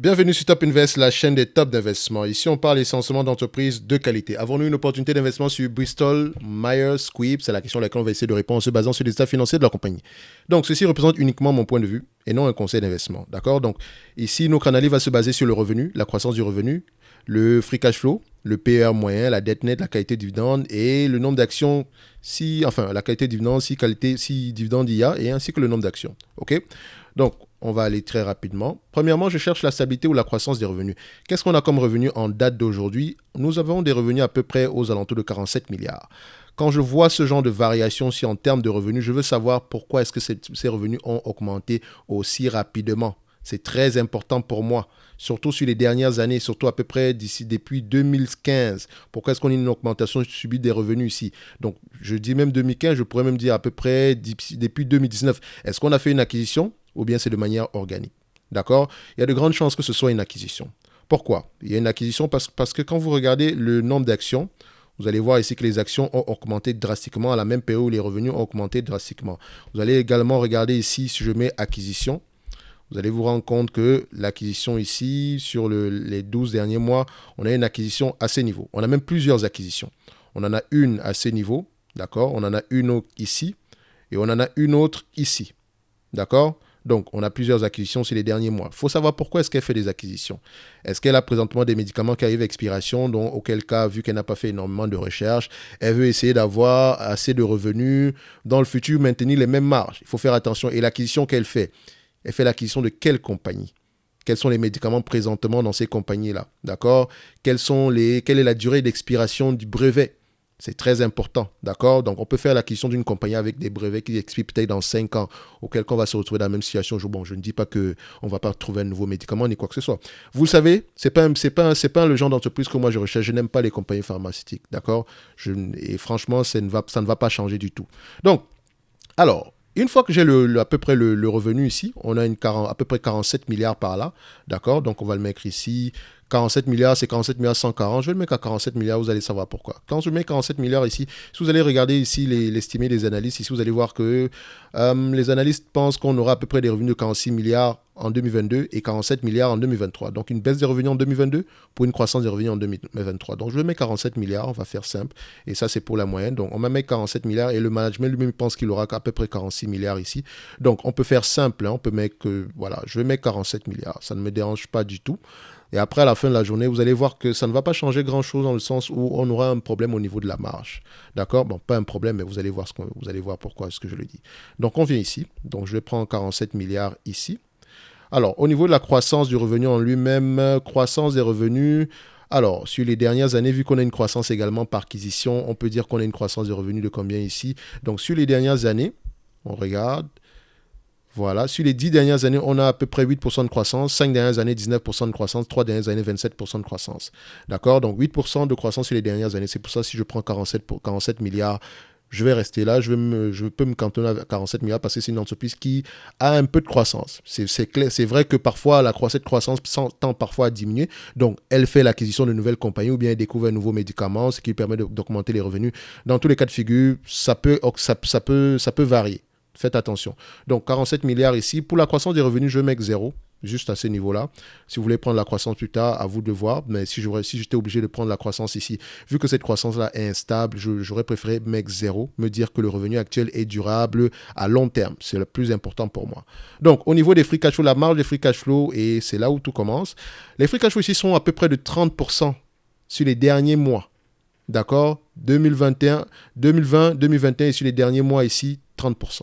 Bienvenue sur Top Invest, la chaîne des top d'investissement. Ici, on parle essentiellement d'entreprises de qualité. Avons-nous une opportunité d'investissement sur Bristol Myers Squibb? C'est la question à laquelle on va essayer de répondre en se basant sur les états financiers de la compagnie. Donc, ceci représente uniquement mon point de vue et non un conseil d'investissement. D'accord? Donc, ici, notre analyse va se baser sur le revenu, la croissance du revenu, le free cash flow, le PER moyen, la dette nette, la qualité de dividende et le nombre d'actions, la qualité de dividende, si dividende il y a, et ainsi que le nombre d'actions. OK? Donc, on va aller très rapidement. Premièrement, je cherche la stabilité ou la croissance des revenus. Qu'est-ce qu'on a comme revenu en date d'aujourd'hui? Nous avons des revenus à peu près aux alentours de 47 milliards. Quand je vois ce genre de variation aussi en termes de revenus, je veux savoir pourquoi est-ce que ces revenus ont augmenté aussi rapidement. C'est très important pour moi, surtout sur les dernières années, surtout à peu près depuis 2015. Pourquoi est-ce qu'on a une augmentation subite des revenus ici? Donc, je dis même 2015, je pourrais même dire à peu près depuis 2019. Est-ce qu'on a fait une acquisition ou bien c'est de manière organique? D'accord? Il y a de grandes chances que ce soit une acquisition. Pourquoi? Il y a une acquisition parce que quand vous regardez le nombre d'actions, vous allez voir ici que les actions ont augmenté drastiquement à la même période où les revenus ont augmenté drastiquement. Vous allez également regarder ici, si je mets acquisition, vous allez vous rendre compte que l'acquisition ici, sur les 12 derniers mois, on a une acquisition à ces niveaux. On a même plusieurs acquisitions. On en a une à ces niveaux, d'accord? On en a une autre ici et on en a une autre ici, d'accord? Donc, on a plusieurs acquisitions sur les derniers mois. Il faut savoir pourquoi est-ce qu'elle fait des acquisitions. Est-ce qu'elle a présentement des médicaments qui arrivent à expiration, donc auquel cas, vu qu'elle n'a pas fait énormément de recherches, elle veut essayer d'avoir assez de revenus dans le futur, maintenir les mêmes marges. Il faut faire attention. Et l'acquisition qu'elle fait, elle fait l'acquisition de quelle compagnie? Quels sont les médicaments présentement dans ces compagnies-là? D'accord? Quelle est la durée d'expiration du brevet? C'est très important, d'accord? Donc, on peut faire l'acquisition d'une compagnie avec des brevets qui expirent peut-être dans 5 ans, auquel cas on va se retrouver dans la même situation. Bon, je ne dis pas qu'on ne va pas trouver un nouveau médicament ni quoi que ce soit. Vous le savez, c'est pas le genre d'entreprise que moi je recherche. Je n'aime pas les compagnies pharmaceutiques, d'accord? Et franchement, ça ne va pas changer du tout. Donc, alors, une fois que j'ai à peu près le revenu ici, on a à peu près 47 milliards par là, d'accord? Donc, on va le mettre ici. 47 milliards, c'est 47 milliards 140. Je vais le mettre à 47 milliards, vous allez savoir pourquoi. Quand je mets 47 milliards ici, si vous allez regarder ici l'estimé des analystes, ici vous allez voir que les analystes pensent qu'on aura à peu près des revenus de 46 milliards en 2022 et 47 milliards en 2023. Donc une baisse des revenus en 2022 pour une croissance des revenus en 2023. Donc je vais mettre 47 milliards, on va faire simple. Et ça c'est pour la moyenne. Donc on va mettre 47 milliards et le management lui-même pense qu'il aura à peu près 46 milliards ici. Donc on peut faire simple, hein, on peut mettre voilà, je vais mettre 47 milliards. Ça ne me dérange pas du tout. Et après, à la fin de la journée, vous allez voir que ça ne va pas changer grand-chose dans le sens où on aura un problème au niveau de la marge. D'accord? Bon, pas un problème, mais vous allez voir pourquoi est-ce que je le dis. Donc, on vient ici. Donc, je vais prendre 47 milliards ici. Alors, au niveau de la croissance du revenu en lui-même, croissance des revenus. Alors, sur les dernières années, vu qu'on a une croissance également par acquisition, on peut dire qu'on a une croissance des revenus de combien ici? Donc, sur les dernières années, on regarde. Voilà, sur les 10 dernières années, on a à peu près 8% de croissance, 5 dernières années, 19% de croissance, 3 dernières années, 27% de croissance. D'accord? Donc 8% de croissance sur les dernières années. C'est pour ça que si je prends 47 milliards, je vais rester là, je peux me cantonner à 47 milliards parce que c'est une entreprise qui a un peu de croissance. C'est clair, c'est vrai que parfois cette croissance tend parfois à diminuer. Donc elle fait l'acquisition de nouvelles compagnies ou bien elle découvre un nouveau médicament, ce qui permet d'augmenter les revenus. Dans tous les cas de figure, ça peut varier. Faites attention. Donc, 47 milliards ici. Pour la croissance des revenus, je vais mettre 0, juste à ce niveau-là. Si vous voulez prendre la croissance plus tard, à vous de voir. Mais si j'étais obligé de prendre la croissance ici, vu que cette croissance-là est instable, j'aurais préféré mettre 0, me dire que le revenu actuel est durable à long terme. C'est le plus important pour moi. Donc, au niveau des free cash flow, la marge des free cash flow, et c'est là où tout commence. Les free cash flow ici sont à peu près de 30% sur les derniers mois. D'accord? 2021, 2020, 2021 et sur les derniers mois ici, 30%.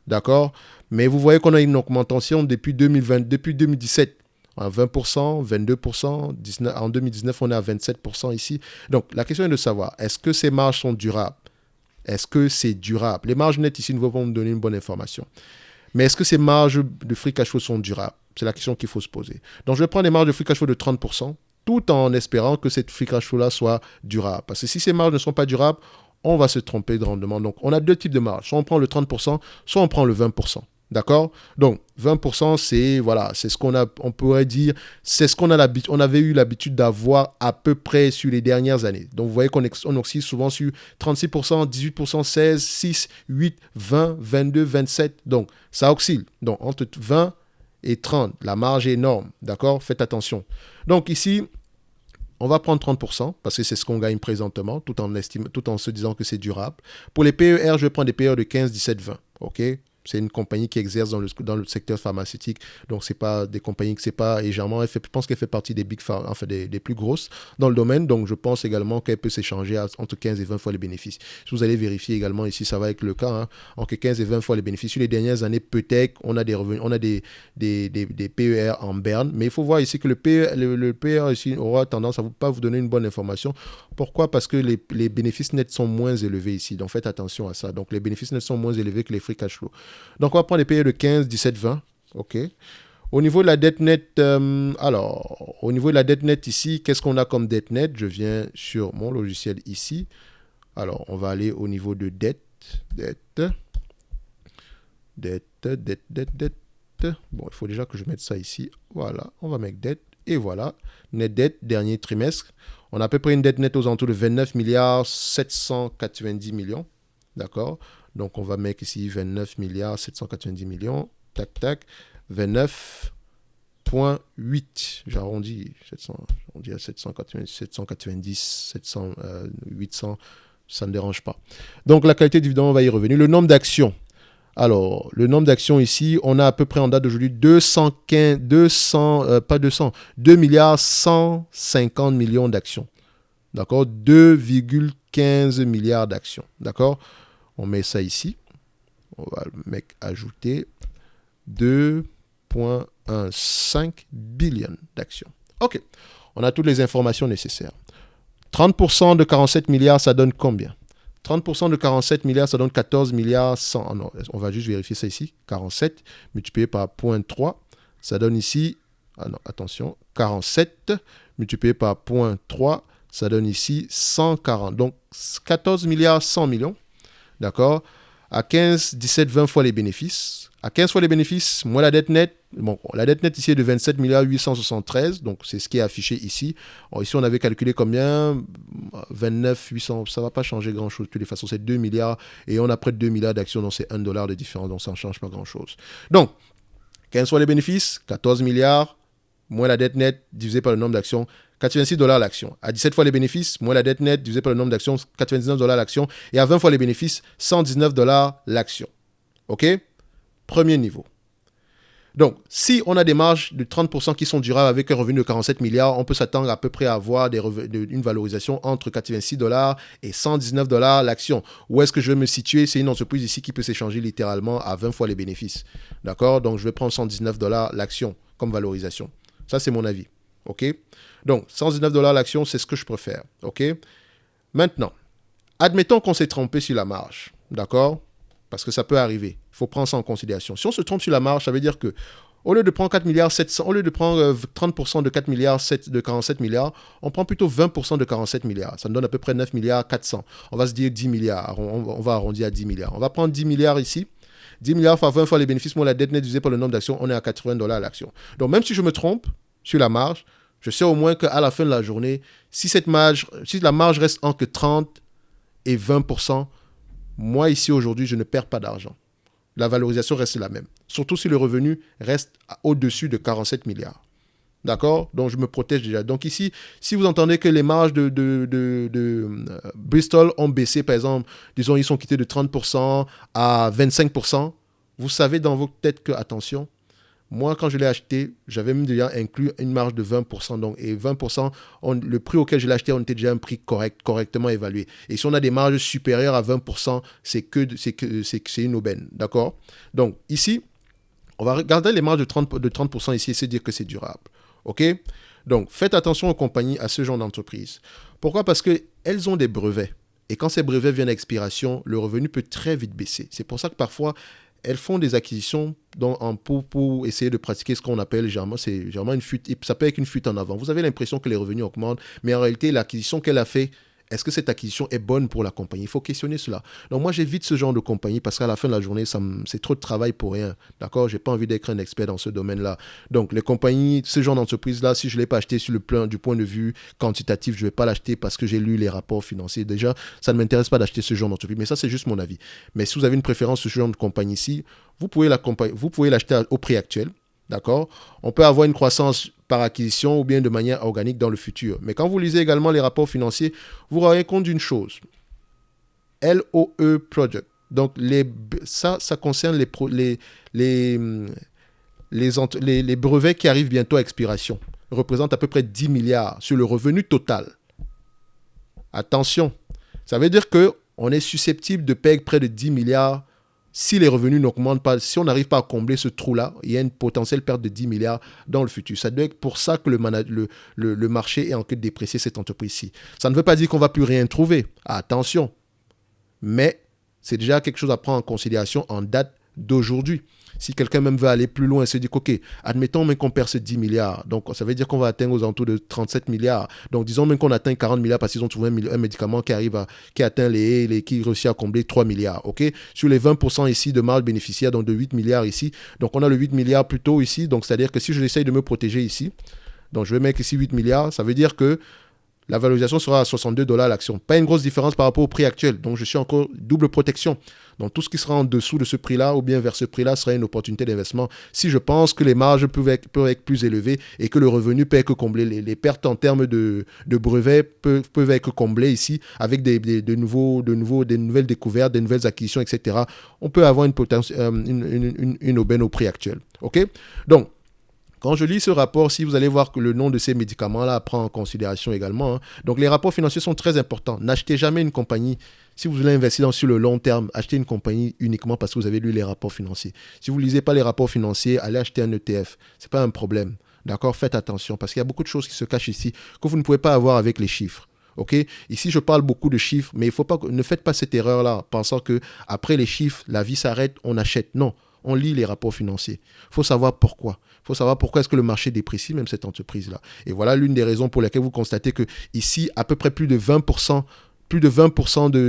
D'accord? Mais vous voyez qu'on a une augmentation depuis 2017 à 20%, 22%, en 2019 on est à 27% ici. Donc la question est de savoir, est-ce que ces marges sont durables? Est-ce que c'est durable? Les marges nettes ici ne vont pas me donner une bonne information. Mais est-ce que ces marges de free cash flow sont durables? C'est la question qu'il faut se poser. Donc je vais prendre des marges de free cash flow de 30%, tout en espérant que cette free cash flow là soit durable. Parce que si ces marges ne sont pas durables, on va se tromper de rendement. Donc, on a deux types de marges. Soit on prend le 30%, soit on prend le 20%. D'accord? Donc, 20%, c'est ce qu'on a, on pourrait dire, c'est ce qu'on a on avait eu l'habitude d'avoir à peu près sur les dernières années. Donc, vous voyez qu'on oscille souvent sur 36%, 18%, 16, 6, 8, 20, 22, 27. Donc, ça oscille. Donc, entre 20 et 30. La marge est énorme, d'accord? Faites attention. Donc ici, on va prendre 30% parce que c'est ce qu'on gagne présentement, tout en se disant que c'est durable. Pour les PER, je vais prendre des PER de 15, 17, 20. OK? C'est une compagnie qui exerce dans le secteur pharmaceutique. Donc, ce n'est pas des compagnies que c'est pas légèrement. Je pense qu'elle fait partie des big enfin des plus grosses dans le domaine. Donc, je pense également qu'elle peut s'échanger entre 15 et 20 fois les bénéfices. Si vous allez vérifier également ici, ça va être le cas. Hein, entre 15 et 20 fois les bénéfices. Sur les dernières années, peut-être, on a des revenus, on a des PER en berne. Mais il faut voir ici que le PER ici aura tendance à pas vous donner une bonne information. Pourquoi? Parce que les bénéfices nets sont moins élevés ici. Donc, faites attention à ça. Donc, les bénéfices nets sont moins élevés que les free cash flow. Donc, on va prendre les PE de 15, 17, 20. OK. Au niveau de la dette nette, au niveau de la dette nette ici, qu'est-ce qu'on a comme dette nette? Je viens sur mon logiciel ici. Alors, on va aller au niveau de dette. Bon, il faut déjà que je mette ça ici. Voilà, on va mettre dette. Et voilà, net dette, dernier trimestre. On a à peu près une dette nette aux alentours de 29 milliards 790 millions. D'accord? Donc, on va mettre ici 29 milliards 790 millions. Tac, tac. 29,8. J'arrondis. J'arrondis à 790, 700, 800. Ça ne dérange pas. Donc, la qualité du dividende va y revenir. Le nombre d'actions. Alors, le nombre d'actions ici, on a à peu près en date d'aujourd'hui 2 milliards 150 millions d'actions. D'accord? 2,15 milliards d'actions. D'accord? On met ça ici. On va le mettre ajouter 2,15 billions d'actions. OK. On a toutes les informations nécessaires. 30% de 47 milliards, ça donne combien? 30% de 47 milliards, ça donne 14 milliards 100. Ah non, on va juste vérifier ça ici. 47 multiplié par 0,3, ça donne ici, ah non, attention, 47 multiplié par 0,3, ça donne ici 140. Donc, 14 milliards 100 millions, d'accord? À 15, 17, 20 fois les bénéfices. À 15 fois les bénéfices, moins la dette nette. Bon, la dette nette ici est de 27 milliards 873, donc c'est ce qui est affiché ici. Alors, ici, on avait calculé combien? 29 800, ça ne va pas changer grand-chose. De toutes les façons, c'est 2 milliards et on a près de 2 milliards d'actions, donc c'est 1 dollar de différence, donc ça ne change pas grand-chose. Donc, 15 fois les bénéfices, 14 milliards, moins la dette nette divisé par le nombre d'actions, 86 dollars l'action. À 17 fois les bénéfices, moins la dette nette divisé par le nombre d'actions, 99 dollars l'action. Et à 20 fois les bénéfices, 119 dollars l'action. OK? Premier niveau. Donc, si on a des marges de 30% qui sont durables avec un revenu de 47 milliards, on peut s'attendre à peu près à avoir une valorisation entre 86 dollars et 119 dollars l'action. Où est-ce que je vais me situer? C'est une entreprise ici qui peut s'échanger littéralement à 20 fois les bénéfices. D'accord? Donc, je vais prendre 119 dollars l'action comme valorisation. Ça, c'est mon avis. OK? Donc, 119 dollars l'action, c'est ce que je préfère. OK? Maintenant, admettons qu'on s'est trompé sur la marge. D'accord? Parce que ça peut arriver. Il faut prendre ça en considération. Si on se trompe sur la marge, ça veut dire que au lieu de prendre 4 milliards 700, au lieu de prendre 30% de 4 milliards 7, de 47 milliards, on prend plutôt 20% de 47 milliards. Ça nous donne à peu près 9 milliards 400. On va se dire 10 milliards. On va arrondir à 10 milliards. On va prendre 10 milliards ici. 10 milliards fois 20 fois les bénéfices, moins la dette nette divisée par le nombre d'actions, on est à 80 dollars l'action. Donc même si je me trompe sur la marge, je sais au moins qu'à la fin de la journée, si la marge reste entre 30 et 20%, moi ici aujourd'hui, je ne perds pas d'argent. La valorisation reste la même. Surtout si le revenu reste au-dessus de 47 milliards. D'accord? Donc, je me protège déjà. Donc, ici, si vous entendez que les marges de Bristol ont baissé, par exemple, disons, ils sont quittés de 30% à 25%, vous savez dans votre tête que, attention, moi, quand je l'ai acheté, j'avais même déjà inclus une marge de 20%. Donc, et 20%, le prix auquel je l'ai acheté, on était déjà un prix correctement évalué. Et si on a des marges supérieures à 20%, c'est une aubaine. D'accord? Donc, ici, on va regarder les marges de 30% ici et se dire que c'est durable. OK? Donc, faites attention aux compagnies, à ce genre d'entreprise. Pourquoi? Parce qu'elles ont des brevets. Et quand ces brevets viennent à expiration, le revenu peut très vite baisser. C'est pour ça que parfois, elles font des acquisitions pour essayer de pratiquer ce qu'on appelle généralement une fuite. Ça peut être une fuite en avant. Vous avez l'impression que les revenus augmentent, mais en réalité, l'acquisition qu'elle a fait, est-ce que cette acquisition est bonne pour la compagnie? Il faut questionner cela. Donc moi, j'évite ce genre de compagnie parce qu'à la fin de la journée, c'est trop de travail pour rien. D'accord? J'ai pas envie d'être un expert dans ce domaine-là. Donc les compagnies, ce genre d'entreprise-là, si je ne l'ai pas acheté du point de vue quantitatif, je ne vais pas l'acheter parce que j'ai lu les rapports financiers. Déjà, ça ne m'intéresse pas d'acheter ce genre d'entreprise. Mais ça, c'est juste mon avis. Mais si vous avez une préférence sur ce genre de compagnie-ci, vous pouvez l'acheter au prix actuel. D'accord? On peut avoir une croissance par acquisition ou bien de manière organique dans le futur. Mais quand vous lisez également les rapports financiers, vous vous rendez compte d'une chose. LOE Project. Donc, ça concerne les brevets qui arrivent bientôt à expiration. Représentent à peu près 10 milliards sur le revenu total. Attention, ça veut dire qu'on est susceptible de perdre près de 10 milliards si les revenus n'augmentent pas. Si on n'arrive pas à combler ce trou-là, il y a une potentielle perte de 10 milliards dans le futur. Ça doit être pour ça que le marché est en train de déprécier cette entreprise-ci. Ça ne veut pas dire qu'on ne va plus rien trouver. Attention. Mais c'est déjà quelque chose à prendre en considération en date d'aujourd'hui. Si quelqu'un même veut aller plus loin et se dire OK, admettons même qu'on perd ces 10 milliards. Donc, ça veut dire qu'on va atteindre aux alentours de 37 milliards. Donc, disons même qu'on atteint 40 milliards parce qu'ils ont trouvé un médicament qui atteint qui réussit à combler 3 milliards. OK? Sur les 20% ici de marge bénéficiaire, donc de 8 milliards ici. Donc, on a le 8 milliards plutôt ici. Donc, c'est-à-dire que si je essaye de me protéger ici, donc je vais mettre ici 8 milliards, ça veut dire que la valorisation sera à 62 $ l'action. Pas une grosse différence par rapport au prix actuel. Donc, je suis encore double protection. Donc, tout ce qui sera en dessous de ce prix-là ou bien vers ce prix-là sera une opportunité d'investissement. Si je pense que les marges peuvent être plus élevées et que le revenu peut être comblé, les pertes en termes de brevets peuvent être comblées ici avec des nouvelles découvertes, des nouvelles acquisitions, etc. On peut avoir une aubaine au prix actuel. OK? Donc, quand je lis ce rapport, si vous allez voir que le nom de ces médicaments-là prend en considération également. Hein. Donc, les rapports financiers sont très importants. N'achetez jamais une compagnie. Si vous voulez investir sur le long terme, achetez une compagnie uniquement parce que vous avez lu les rapports financiers. Si vous ne lisez pas les rapports financiers, allez acheter un ETF. Ce n'est pas un problème. D'accord? Faites attention parce qu'il y a beaucoup de choses qui se cachent ici que vous ne pouvez pas avoir avec les chiffres. Ok, ici je parle beaucoup de chiffres, mais ne faites pas cette erreur-là, pensant que après les chiffres, la vie s'arrête, on achète. Non, on lit les rapports financiers. Il faut savoir pourquoi. Il faut savoir pourquoi est-ce que le marché déprécie même cette entreprise-là. Et voilà l'une des raisons pour lesquelles vous constatez que ici, à peu près plus de 20%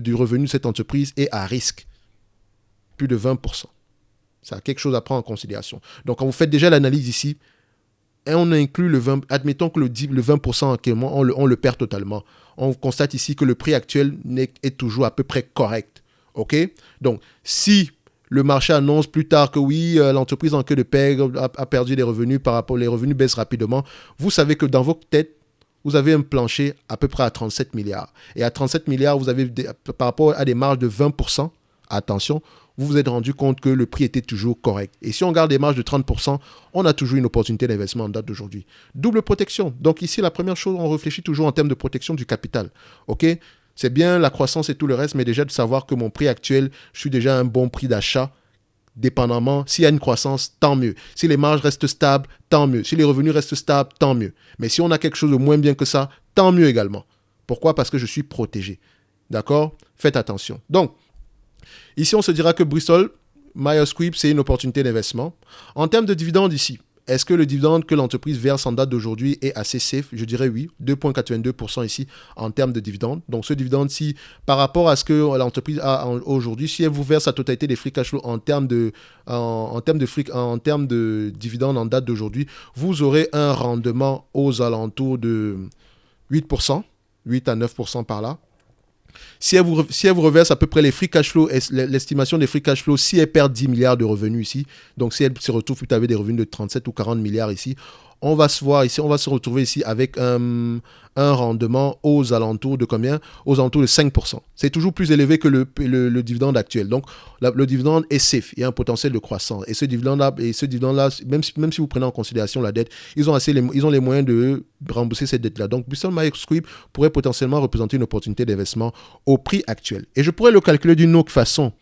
du revenu de cette entreprise est à risque. Plus de 20%. Ça a quelque chose à prendre en considération. Donc, quand vous faites déjà l'analyse ici, et on inclut le 20%, admettons que le 20% actuellement, on le perd totalement. On constate ici que le prix actuel est toujours à peu près correct. OK? Donc, si le marché annonce plus tard que oui, l'entreprise en queue de perdre a perdu des revenus par rapport, les revenus baissent rapidement, vous savez que dans votre tête, vous avez un plancher à peu près à 37 milliards. Et à 37 milliards, vous avez par rapport à des marges de 20%, attention, vous vous êtes rendu compte que le prix était toujours correct. Et si on garde des marges de 30%, on a toujours une opportunité d'investissement en date d'aujourd'hui. Double protection. Donc ici, la première chose, on réfléchit toujours en termes de protection du capital. OK? C'est bien la croissance et tout le reste, mais déjà de savoir que mon prix actuel, je suis déjà à un bon prix d'achat. Dépendamment, s'il y a une croissance, tant mieux. Si les marges restent stables, tant mieux. Si les revenus restent stables, tant mieux. Mais si on a quelque chose de moins bien que ça, tant mieux également. Pourquoi? Parce que je suis protégé. D'accord? Faites attention. Donc, ici, on se dira que Bristol Myers Squibb, c'est une opportunité d'investissement. En termes de dividendes ici, est-ce que le dividende que l'entreprise verse en date d'aujourd'hui est assez safe? Je dirais oui, 2,82% ici en termes de dividende. Donc ce dividende, si par rapport à ce que l'entreprise a aujourd'hui, si elle vous verse la totalité des free cash flow en termes de dividende en date d'aujourd'hui, vous aurez un rendement aux alentours de 8%, 8 à 9% par là. Si elle vous reverse à peu près les free cash flow, l'estimation des free cash flow, si elle perd 10 milliards de revenus ici, donc si elle se retrouve plutôt avec des revenus de 37 ou 40 milliards ici, on va se retrouver ici avec un rendement aux alentours de combien? Aux alentours de 5%. C'est toujours plus élevé que le dividende actuel. Donc, le dividende est safe. Il y a un potentiel de croissance. Et ce dividende-là, même si vous prenez en considération la dette, ils ont les moyens de rembourser cette dette-là. Donc, Bristol Myers Squibb pourrait potentiellement représenter une opportunité d'investissement au prix actuel. Et je pourrais le calculer d'une autre façon.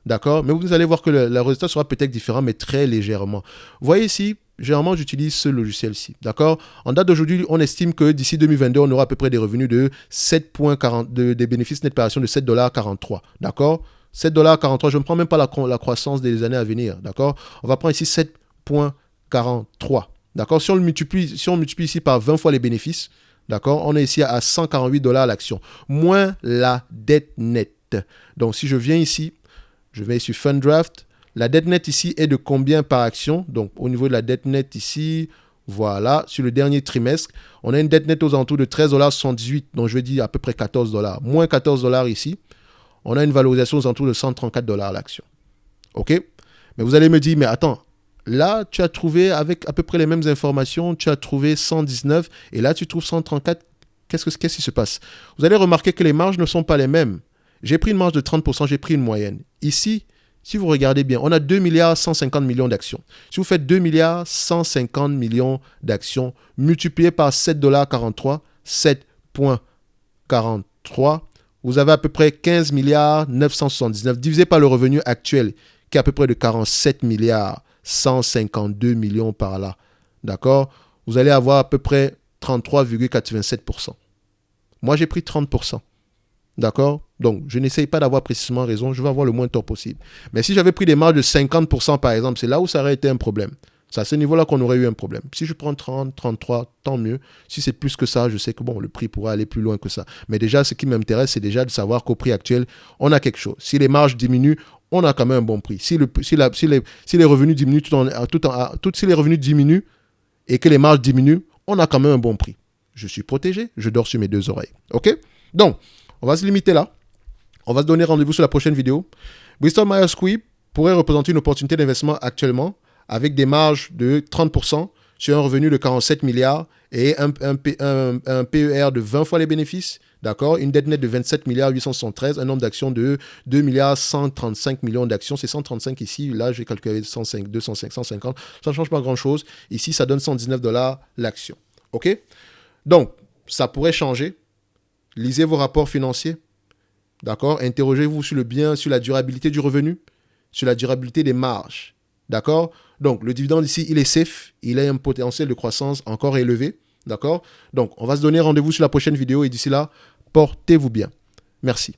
D'accord? Mais vous allez voir que le résultat sera peut-être différent, mais très légèrement. Vous voyez ici, généralement, j'utilise ce logiciel-ci. D'accord? En date d'aujourd'hui, on estime que d'ici 2022, on aura à peu près des revenus de 7,40, des bénéfices nets par action de 7,43 $. D'accord? 7,43 $, je ne prends même pas la croissance des années à venir. D'accord? On va prendre ici 7,43. D'accord? Si on multiplie ici par 20 fois les bénéfices, d'accord? On est ici à 148 $ l'action, moins la dette nette. Donc, si je viens ici, je vais sur Fundraft. La dette nette ici est de combien par action? Donc, au niveau de la dette nette ici, voilà, sur le dernier trimestre, on a une dette nette aux alentours de 13,78 $. Donc, je vais dire à peu près 14 $. Moins 14 $ ici. On a une valorisation aux alentours de 134 $ l'action. OK? Mais vous allez me dire, mais attends, là, tu as trouvé avec à peu près les mêmes informations, tu as trouvé 119 et là, tu trouves 134. Qu'est-ce qui se passe? Vous allez remarquer que les marges ne sont pas les mêmes. J'ai pris une marge de 30%, j'ai pris une moyenne. Ici, si vous regardez bien, on a 2 milliards 150 millions d'actions. Si vous faites 2 milliards 150 millions d'actions multiplié par 7,43 $, 7,43, vous avez à peu près 15 milliards 979 divisé par le revenu actuel qui est à peu près de 47 milliards 152 millions par là. D'accord? Vous allez avoir à peu près 33,87%. Moi, j'ai pris 30%. D'accord? Donc, je n'essaye pas d'avoir précisément raison. Je vais avoir le moins tort possible. Mais si j'avais pris des marges de 50%, par exemple, c'est là où ça aurait été un problème. C'est à ce niveau-là qu'on aurait eu un problème. Si je prends 30, 33, tant mieux. Si c'est plus que ça, je sais que bon, le prix pourrait aller plus loin que ça. Mais déjà, ce qui m'intéresse, c'est déjà de savoir qu'au prix actuel, on a quelque chose. Si les marges diminuent, on a quand même un bon prix. Si les revenus diminuent si les revenus diminuent et que les marges diminuent, on a quand même un bon prix. Je suis protégé, je dors sur mes deux oreilles. OK? Donc, on va se limiter là. On va se donner rendez-vous sur la prochaine vidéo. Bristol Myers Squibb pourrait représenter une opportunité d'investissement actuellement avec des marges de 30% sur un revenu de 47 milliards et un PER de 20 fois les bénéfices, d'accord, une dette nette de 27 milliards 873, un nombre d'actions de 2 milliards 135 millions d'actions, c'est 135 ici, là j'ai calculé 105, 205, 150, ça ne change pas grand-chose. Ici, ça donne 119 $ l'action, ok? Donc, ça pourrait changer. Lisez vos rapports financiers, d'accord? Interrogez-vous sur la durabilité du revenu, sur la durabilité des marges, d'accord? Donc, le dividende ici, il est safe, il a un potentiel de croissance encore élevé, d'accord? Donc, on va se donner rendez-vous sur la prochaine vidéo et d'ici là, portez-vous bien. Merci.